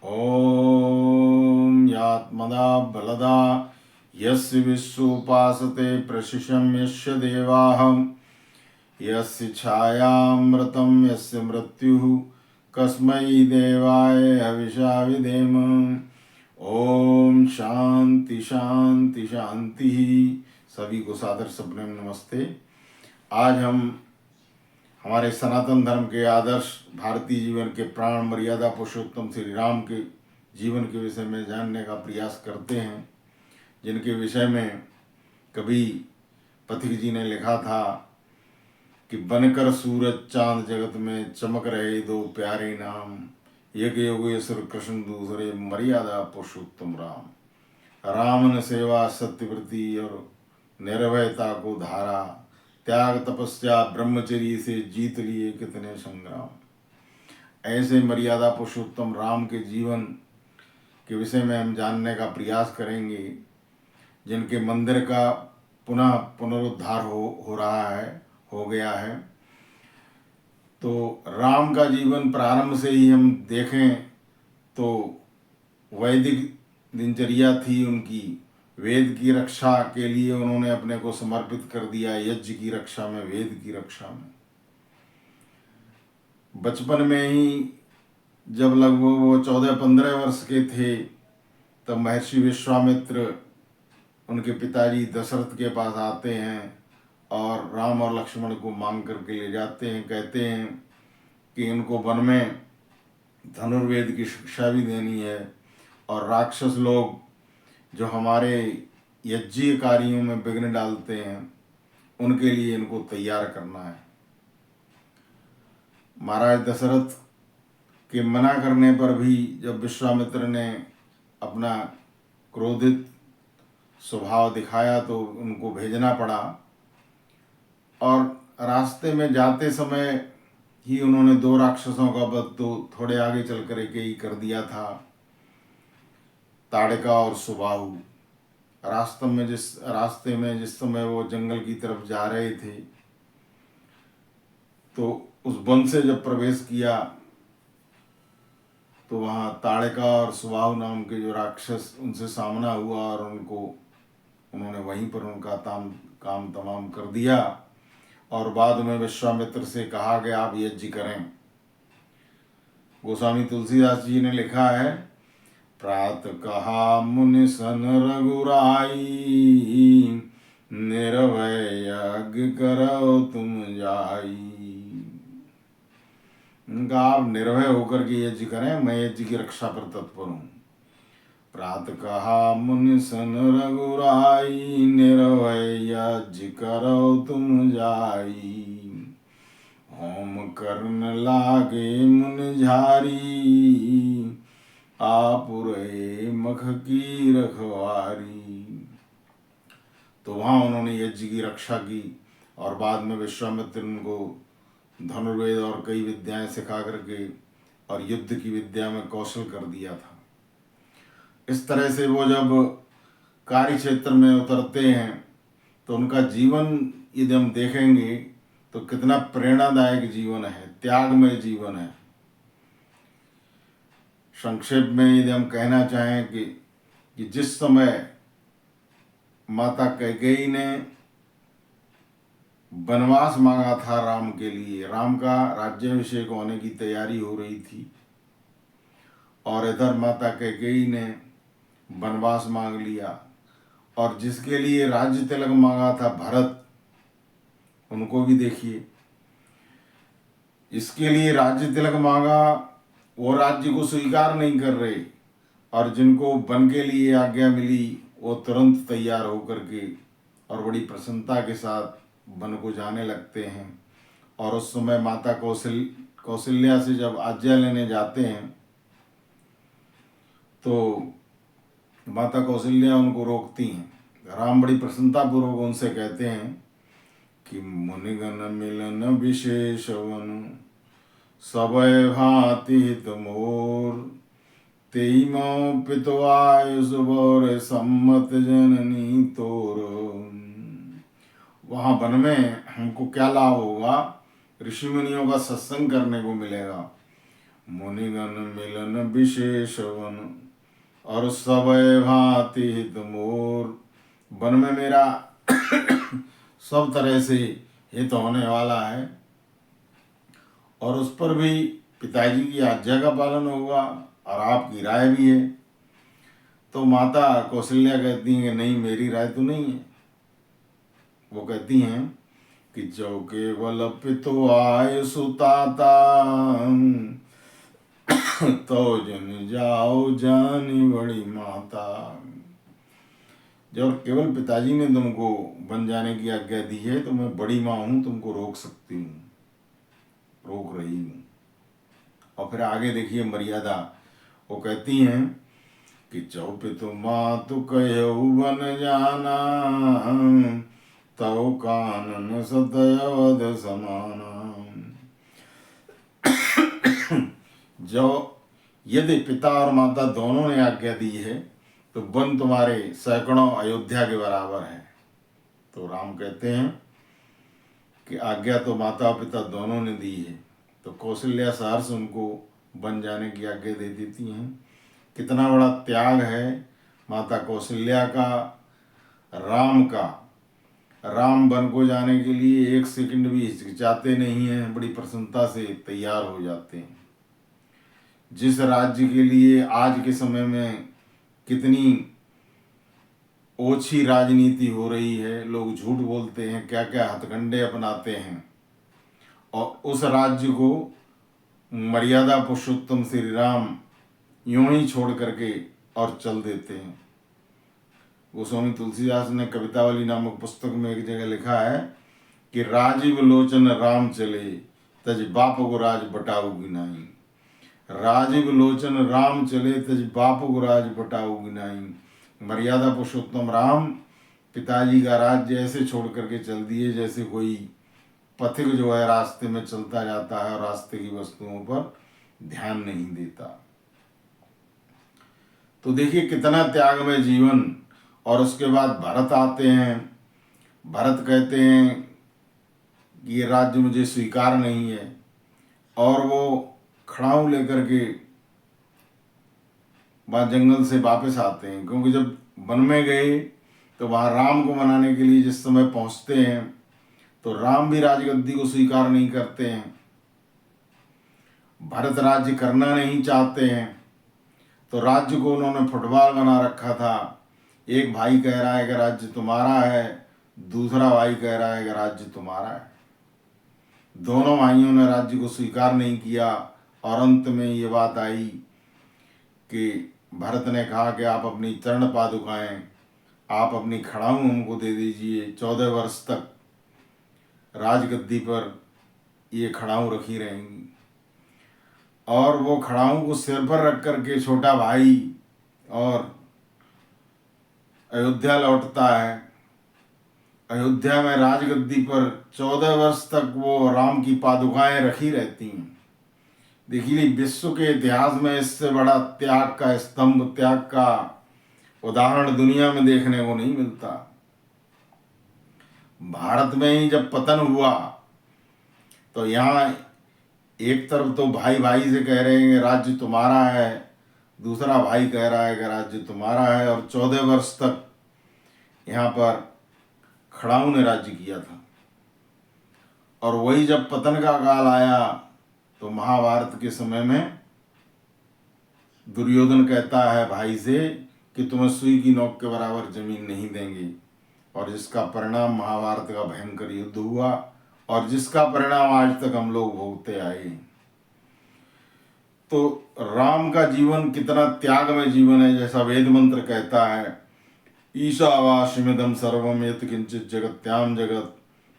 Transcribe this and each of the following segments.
ॐ यात्मदा बलदा यस्य विश्वोपासते प्रशिशं यस्य देवाहं यस्य छायामृतं यस्य मृत्युः कस्मै देवाय हविषा विधेम। ओम शांति शांति शांति। सभी को सादर सप्रेम नमस्ते। आज हम हमारे सनातन धर्म के आदर्श भारतीय जीवन के प्राण मर्यादा पुरुषोत्तम श्री राम के जीवन के विषय में जानने का प्रयास करते हैं, जिनके विषय में कभी पथिक जी ने लिखा था कि बनकर सूरज चांद जगत में चमक रहे दो प्यारे नाम, एक योगेश्वर कृष्ण दूसरे मर्यादा पुरुषोत्तम राम। राम ने सेवा सत्यव्रती और निर्भयता को धारा, त्याग तपस्या ब्रह्मचर्य से जीत लिए कितने संग्राम। ऐसे मर्यादा पुरुषोत्तम राम के जीवन के विषय में हम जानने का प्रयास करेंगे, जिनके मंदिर का पुनः पुनरुद्धार हो रहा है, हो गया है। तो राम का जीवन प्रारंभ से ही हम देखें तो वैदिक दिनचर्या थी उनकी। वेद की रक्षा के लिए उन्होंने अपने को समर्पित कर दिया, यज्ञ की रक्षा में, वेद की रक्षा में। बचपन में ही जब लगभग वो 14-15 वर्ष के थे तब महर्षि विश्वामित्र उनके पिताजी दशरथ के पास आते हैं और राम और लक्ष्मण को मांग करके ले जाते हैं। कहते हैं कि इनको वन में धनुर्वेद की शिक्षा भी देनी है और राक्षस लोग जो हमारे यज्ञीय कार्यों में विघ्न डालते हैं उनके लिए इनको तैयार करना है। महाराज दशरथ के मना करने पर भी जब विश्वामित्र ने अपना क्रोधित स्वभाव दिखाया तो उनको भेजना पड़ा, और रास्ते में जाते समय ही उन्होंने 2 राक्षसों का वध तो थोड़े आगे चलकर एक ही कर दिया था, ताड़का और सुबाहु। रास्ते में जिस समय वो जंगल की तरफ जा रहे थे तो उस वन से जब प्रवेश किया तो वहाँ ताड़का और सुबाहु नाम के जो राक्षस उनसे सामना हुआ और उन्होंने वहीं पर उनका काम तमाम कर दिया। और बाद में विश्वामित्र से कहा गया आप यज्ञ करें। गोस्वामी तुलसीदास जी ने लिखा है, प्रात कहा मुनि सन रघुराई, निर्भय यज्ञ करो तुम जाई। उनका आप निर्भय होकर के यज्ञ करें, मैं यज्ञ की रक्षा पर तत्पर हूँ। प्रात कहा मुनि सन रघुराई, निर्भय यज्ञ करो तुम जाई। होम करन लागे मुनि झारी, आपुरे मख की रखवारी। तो वहाँ उन्होंने यज्ञ की रक्षा की और बाद में विश्वामित्र उनको धनुर्वेद और कई विद्याएं सिखा करके और युद्ध की विद्या में कौशल कर दिया था। इस तरह से वो जब कार्य क्षेत्र में उतरते हैं तो उनका जीवन यदि हम देखेंगे तो कितना प्रेरणादायक जीवन है, त्यागमय जीवन है। संक्षेप में यदि हम कहना चाहें कि जिस समय माता कैकेयी ने वनवास मांगा था राम के लिए, राम का राज्याभिषेक होने की तैयारी हो रही थी और इधर माता कैकेयी ने वनवास मांग लिया, और जिसके लिए राज्य तिलक मांगा था भरत, उनको भी देखिए, इसके लिए राज्य तिलक मांगा वो राज्य को स्वीकार नहीं कर रहे, और जिनको वन के लिए आज्ञा मिली वो तुरंत तैयार होकर के और बड़ी प्रसन्नता के साथ वन को जाने लगते हैं। और उस समय माता कौशल्या से जब आज्ञा लेने जाते हैं तो माता कौशल्या उनको रोकती हैं। राम बड़ी प्रसन्नतापूर्वक उनसे कहते हैं कि मुनिगण मिलन विशेष वन, सबय भांति हित मोर, तेईमो पितवायुष बर सम्मत जननी तोर। वहाँ वन में हमको क्या लाभ होगा, ऋषि मुनियों का सत्संग करने को मिलेगा, मुनिगण मिलन विशेष वन, और सबय भांति हित मोर। वन में मेरा सब तरह से हित होने वाला है, और उस पर भी पिताजी की आज्ञा का पालन होगा और आपकी राय भी है। तो माता कौशल्या कहती हैं कि नहीं, मेरी राय तो नहीं है। वो कहती हैं कि जो केवल पितु आय सुताता, तो जन जाओ जानी बड़ी माता। जब केवल पिताजी ने तुमको बन जाने की आज्ञा दी है, तो मैं बड़ी माँ हूं, तुमको रोक सकती हूँ, रोक रही हूँ। और फिर आगे देखिए मर्यादा, वो कहती हैं कि जो पितु मातु कहु बन जाना, तव कानन सतयवद समाना। जो यदि पिता और माता दोनों ने आज्ञा दी है, तो वन तुम्हारे सैकड़ों अयोध्या के बराबर है। तो राम कहते हैं कि आज्ञा तो माता और पिता दोनों ने दी है, तो कौशल्या सहर्ष उनको बन जाने की आज्ञा दे देती हैं। कितना बड़ा त्याग है माता कौशल्या का, राम का। राम वन को जाने के लिए एक सेकंड भी हिचकिचाते नहीं हैं, बड़ी प्रसन्नता से तैयार हो जाते हैं। जिस राज्य के लिए आज के समय में कितनी ओछी राजनीति हो रही है, लोग झूठ बोलते हैं, क्या क्या हथकंडे अपनाते हैं, और उस राज्य को मर्यादा पुरुषोत्तम श्री राम यूं ही छोड़ करके और चल देते हैं। गोस्वामी तुलसीदास ने कवितावली नामक पुस्तक में एक जगह लिखा है कि राजीव लोचन राम चले, तज बाप को राज बटाऊगी नहीं। राजीव लोचन राम चले, तज बाप को राज बटाऊगी नहीं। मर्यादा पुरुषोत्तम राम पिताजी का राज्य ऐसे छोड़ करके चल दिए जैसे कोई पथिक जो है रास्ते में चलता जाता है और रास्ते की वस्तुओं पर ध्यान नहीं देता। तो देखिए कितना त्यागमय जीवन। और उसके बाद भरत आते हैं। भरत कहते हैं कि ये राज्य मुझे स्वीकार नहीं है, और वो खड़ाऊ लेकर के वहाँ जंगल से वापस आते हैं, क्योंकि जब वन में गए तो वहाँ राम को मनाने के लिए जिस समय पहुँचते हैं, तो राम भी राजगद्दी को स्वीकार नहीं करते हैं, भरत राज्य करना नहीं चाहते हैं। तो राज्य को उन्होंने फुटबॉल बना रखा था। एक भाई कह रहा है कि राज्य तुम्हारा है, दूसरा भाई कह रहा है कि राज्य तुम्हारा है। दोनों भाइयों ने राज्य को स्वीकार नहीं किया, और अंत में ये बात आई कि भरत ने कहा कि आप अपनी चरण पादुकाएं, आप अपनी खड़ाऊ हमको दे दीजिए। 14 वर्ष तक राजगद्दी पर ये खड़ाऊ रखी रहेंगी। और वो खड़ाऊ को सिर पर रख करके छोटा भाई और अयोध्या लौटता है। अयोध्या में राजगद्दी पर 14 वर्ष तक वो राम की पादुकाएं रखी रहती हैं। देखिए विश्व के इतिहास में इससे बड़ा त्याग का स्तंभ, त्याग का उदाहरण दुनिया में देखने को नहीं मिलता। भारत में ही जब पतन हुआ, तो यहाँ एक तरफ तो भाई भाई से कह रहे हैं कि राज्य तुम्हारा है, दूसरा भाई कह रहा है कि राज्य तुम्हारा है, और 14 वर्ष तक यहाँ पर खड़ाऊ ने राज्य किया था। और वही जब पतन का काल आया, तो महाभारत के समय में दुर्योधन कहता है भाई से कि तुम्हें सुई की नोक के बराबर जमीन नहीं देंगे, और जिसका परिणाम महाभारत का भयंकर युद्ध हुआ, और जिसका परिणाम आज तक हम लोग भोगते आए। तो राम का जीवन कितना त्यागमय जीवन है। जैसा वेद मंत्र कहता है, ईशावास्यमिदं सर्वं यत् किंचित जगत्याम जगत,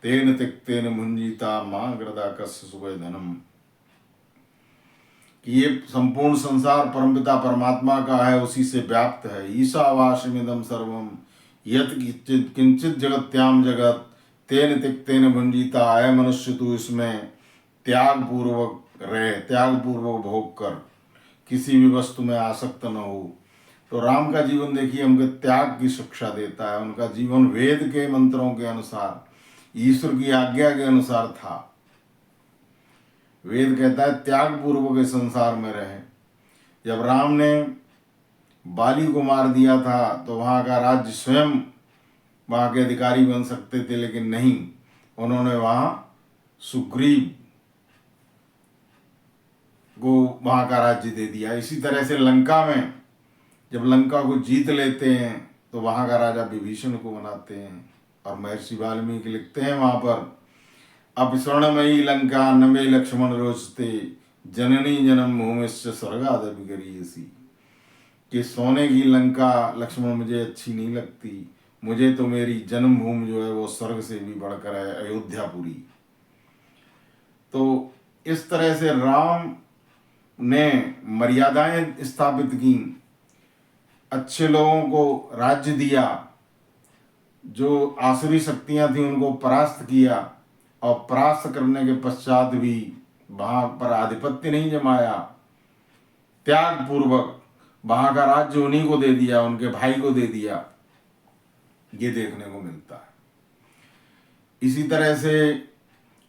तेन त्यक्तेन भुंजीता मां गृधा कस्य सुवै धनम। कि ये संपूर्ण संसार परमपिता परमात्मा का है, उसी से व्याप्त है। ईशावास्यमिदं सर्वं यत् किंचित जगत्याम जगत, तेन त्यक्तेन भुंजीता। आय मनुष्य तू इसमें त्याग पूर्वक रहे, त्याग पूर्वक भोग कर, किसी भी वस्तु में आसक्त न हो। तो राम का जीवन देखिए हमको त्याग की शिक्षा देता है। उनका जीवन वेद के मंत्रों के अनुसार, ईश्वर की आज्ञा के अनुसार था। वेद कहता है त्याग पूर्वक इस संसार में रहे। जब राम ने बाली को मार दिया था तो वहाँ का राज्य स्वयं वहाँ के अधिकारी बन सकते थे, लेकिन नहीं, उन्होंने वहाँ सुग्रीव को वहाँ का राज्य दे दिया। इसी तरह से लंका में जब लंका को जीत लेते हैं तो वहाँ का राजा विभीषण को बनाते हैं। और महर्षि वाल्मीकि लिखते हैं वहाँ पर, अब स्वर्णमयी लंका नमे लक्ष्मण रोचते, जननी जन्म भूमिश्च स्वर्गादपि गरीयसी। कि सोने की लंका लक्ष्मण मुझे अच्छी नहीं लगती, मुझे तो मेरी जन्मभूमि जो है वो स्वर्ग से भी बढ़कर है, अयोध्यापुरी। तो इस तरह से राम ने मर्यादाएं स्थापित की, अच्छे लोगों को राज्य दिया, जो आसुरी शक्तियां थी उनको परास्त किया, और परास्त करने के पश्चात भी वहां पर आधिपत्य नहीं जमाया, त्याग पूर्वक वहां का राज्य उन्हीं को दे दिया, उनके भाई को दे दिया, ये देखने को मिलता है। इसी तरह से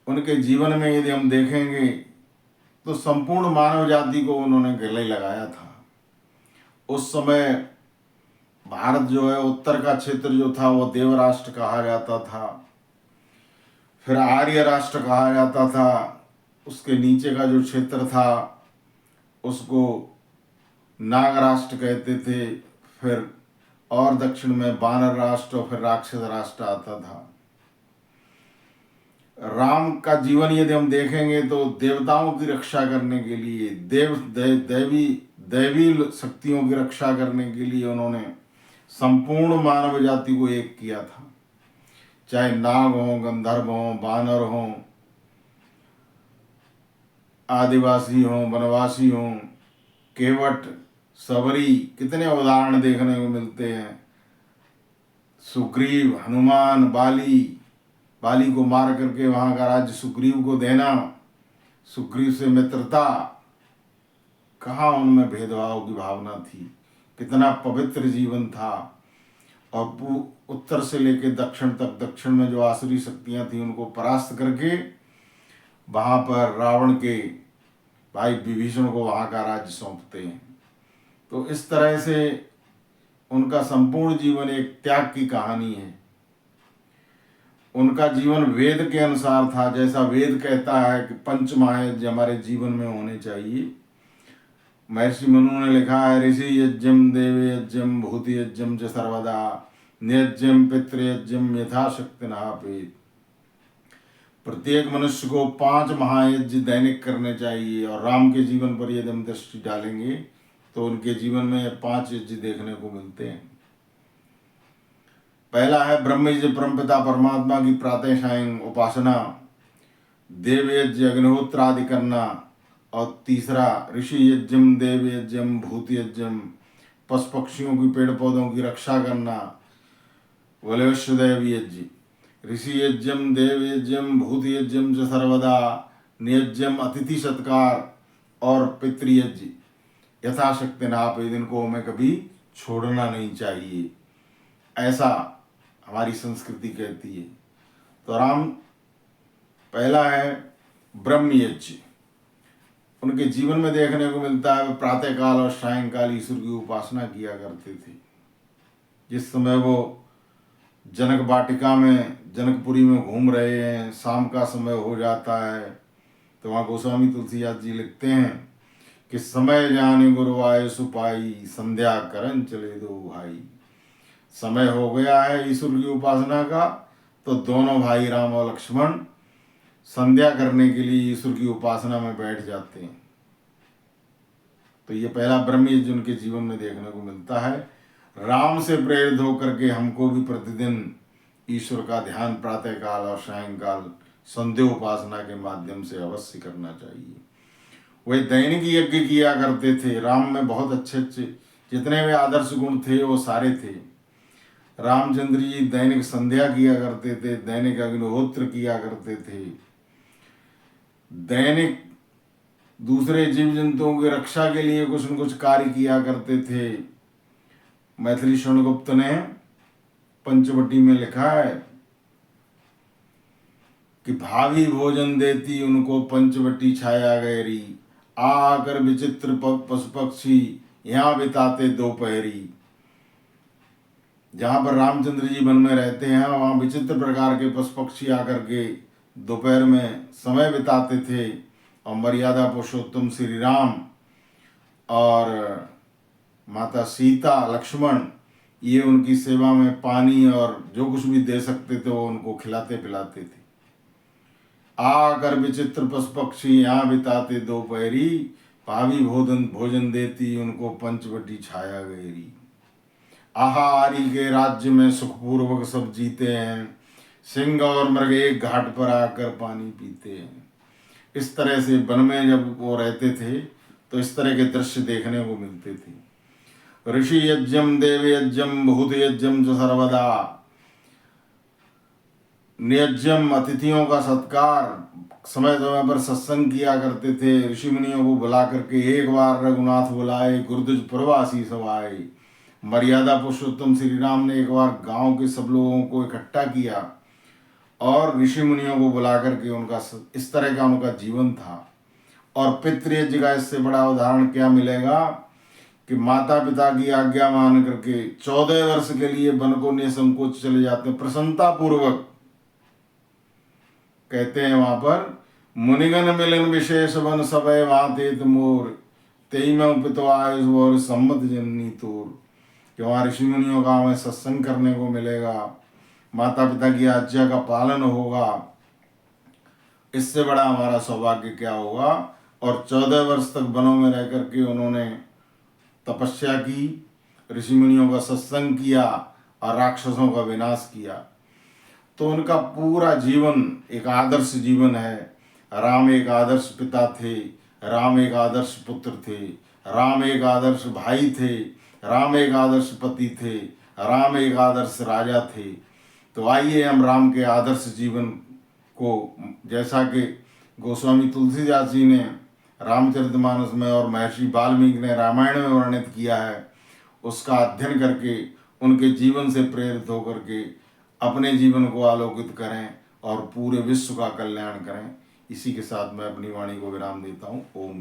उनके जीवन में यदि हम देखेंगे तो संपूर्ण मानव जाति को उन्होंने गले लगाया था। उस समय भारत जो है, उत्तर का क्षेत्र जो था वो देवराष्ट्र कहा जाता था, फिर आर्य राष्ट्र कहा जाता था, उसके नीचे का जो क्षेत्र था उसको नाग राष्ट्र कहते थे, फिर और दक्षिण में वानर राष्ट्र और फिर राक्षस राष्ट्र आता था। राम का जीवन यदि हम देखेंगे तो देवताओं की रक्षा करने के लिए, दैवी शक्तियों की रक्षा करने के लिए उन्होंने संपूर्ण मानव जाति को एक किया था। चाहे नाग हो, गंधर्व हो, वानर हो, आदिवासी हो, वनवासी हो, केवट, सबरी, कितने उदाहरण देखने को मिलते हैं। सुग्रीव, हनुमान, बाली को मार करके वहां का राज्य सुग्रीव को देना, सुग्रीव से मित्रता, कहाँ उनमें भेदभाव की भावना थी, कितना पवित्र जीवन था। और उत्तर से लेकर दक्षिण तक, दक्षिण में जो आसुरी शक्तियां थी उनको परास्त करके वहां पर रावण के भाई विभीषण को वहां का राज्य सौंपते हैं। तो इस तरह से उनका संपूर्ण जीवन एक त्याग की कहानी है। उनका जीवन वेद के अनुसार था, जैसा वेद कहता है कि पंच महायज्ञ हमारे जीवन में होने चाहिए। महर्षि मनु ने लिखा है, ऋषि यज्ञम देव यज्ञम भूति यज्ञम च सर्वदा नियज्ञम पितृयज्ञम यथाशक्ति नापेत। प्रत्येक मनुष्य को 5 महायज्ञ दैनिक करने चाहिए। और राम के जीवन पर यदि हम दृष्टि डालेंगे तो उनके जीवन में 5 यज्ञ देखने को मिलते हैं। पहला है ब्रह्म यज्ञ, परमपिता परमात्मा की प्रातः सायं उपासना, देव यज्ञ अग्निहोत्र आदि करना, और तीसरा ऋषि यज्ञम देव यज्ञम भूत यज्ञम, पशु पक्षियों की पेड़ पौधों की रक्षा करना, वलवश्य देव यज्ञ, ऋषि यज्ञम देव यज्ञम भूत यज्ञम च सर्वदा नियज्ञम अतिथि सत्कार, और पितृयज्ञ यथाशक्ति नापेद, इनको हमें कभी छोड़ना नहीं चाहिए, ऐसा हमारी संस्कृति कहती है। तो राम पहला है ब्रह्म यज्ञ। उनके जीवन में देखने को मिलता है, वे प्रातः काल और सायंकाल ईश्वर की उपासना किया करते थे। जिस समय वो जनक वाटिका में, जनकपुरी में घूम रहे हैं, शाम का समय हो जाता है, तो वहाँ गोस्वामी तुलसीदास जी लिखते हैं कि समय जाने गुरु आए सुपाई, संध्या करन चले दो भाई। समय हो गया है ईश्वर की उपासना का, तो दोनों भाई राम और लक्ष्मण संध्या करने के लिए ईश्वर की उपासना में बैठ जाते हैं। तो ये पहला ब्रह्म यज्ञ उनके जीवन में देखने को मिलता है। राम से प्रेरित होकर के हमको भी प्रतिदिन ईश्वर का ध्यान प्रातः काल और सायंकाल संध्या उपासना के माध्यम से अवश्य करना चाहिए। वे दैनिक यज्ञ किया करते थे। राम में बहुत अच्छे अच्छे जितने भी आदर्श गुण थे वो सारे थे। रामचंद्र जी दैनिक संध्या किया करते थे, दैनिक अग्निहोत्र किया करते थे, दैनिक दूसरे जीव जंतुओं की रक्षा के लिए कुछ न कुछ कार्य किया करते थे। मैथिली शरणगुप्त ने पंचवटी में लिखा है कि भावी भोजन देती उनको पंचवटी छाया गहरी, आकर विचित्र पशु पक्षी यहाँ बिताते दोपहरी। जहाँ पर रामचंद्र जी वन में रहते हैं वहाँ विचित्र प्रकार के पशु पक्षी आकर के दोपहर में समय बिताते थे। और मर्यादा पुरुषोत्तम श्री राम और माता सीता लक्ष्मण ये उनकी सेवा में पानी और जो कुछ भी दे सकते थे वो उनको खिलाते पिलाते थे। आकर विचित्र पशु पक्षी यहाँ बिताते दोपहरी, भावी भोजन देती उनको पंचवटी छाया गहरी। आहारी के राज्य में सुखपूर्वक सब जीते हैं, सिंह और मृग एक घाट पर आकर पानी पीते हैं। इस तरह से वन में जब वो रहते थे तो इस तरह के दृश्य देखने को मिलते थे। ऋषि यज्ञम देव यज्ञम बहुत यज्ञम जो सर्वदा, नियज्ञम अतिथियों का सत्कार, समय समय पर सत्संग किया करते थे। ऋषि मुनियों को बुला करके एक बार रघुनाथ बुलाए, गुरुद्वार प्रवासी सब आए। मर्यादा पुरुषोत्तम श्री राम ने एक बार गांव के सब लोगों को इकट्ठा किया और ऋषि मुनियों को बुला करके उनका इस तरह का उनका जीवन था। और पितृयज्ञ का इससे बड़ा उदाहरण क्या मिलेगा कि माता पिता की आज्ञा मान करके 14 वर्ष के लिए वन को निसंकोच चले जाते हैं, प्रसन्नता पूर्वक। कहते हैं वहां पर मुनिगण मिलन विशेष वन सबय वहां तेत मोर, तेई में पितवायुष और सम्मत जननी तोर। कि वहाँ ऋषि मुनियों का हमें सत्संग करने को मिलेगा, माता पिता की आज्ञा का पालन होगा, इससे बड़ा हमारा सौभाग्य क्या होगा। और 14 वर्ष तक वनों में रह करके उन्होंने तपस्या की, ऋषि मुनियों का सत्संग किया और राक्षसों का विनाश किया। तो उनका पूरा जीवन एक आदर्श जीवन है। राम एक आदर्श पिता थे, राम एक आदर्श पुत्र थे, राम एक आदर्श भाई थे, राम एक आदर्श पति थे, राम एक आदर्श राजा थे। तो आइए हम राम के आदर्श जीवन को, जैसा कि गोस्वामी तुलसीदास जी ने रामचरितमानस में और महर्षि वाल्मीकि ने रामायण में वर्णित किया है, उसका अध्ययन करके उनके जीवन से प्रेरित होकर के अपने जीवन को आलोकित करें और पूरे विश्व का कल्याण करें। इसी के साथ मैं अपनी वाणी को विराम देता हूँ। ओम।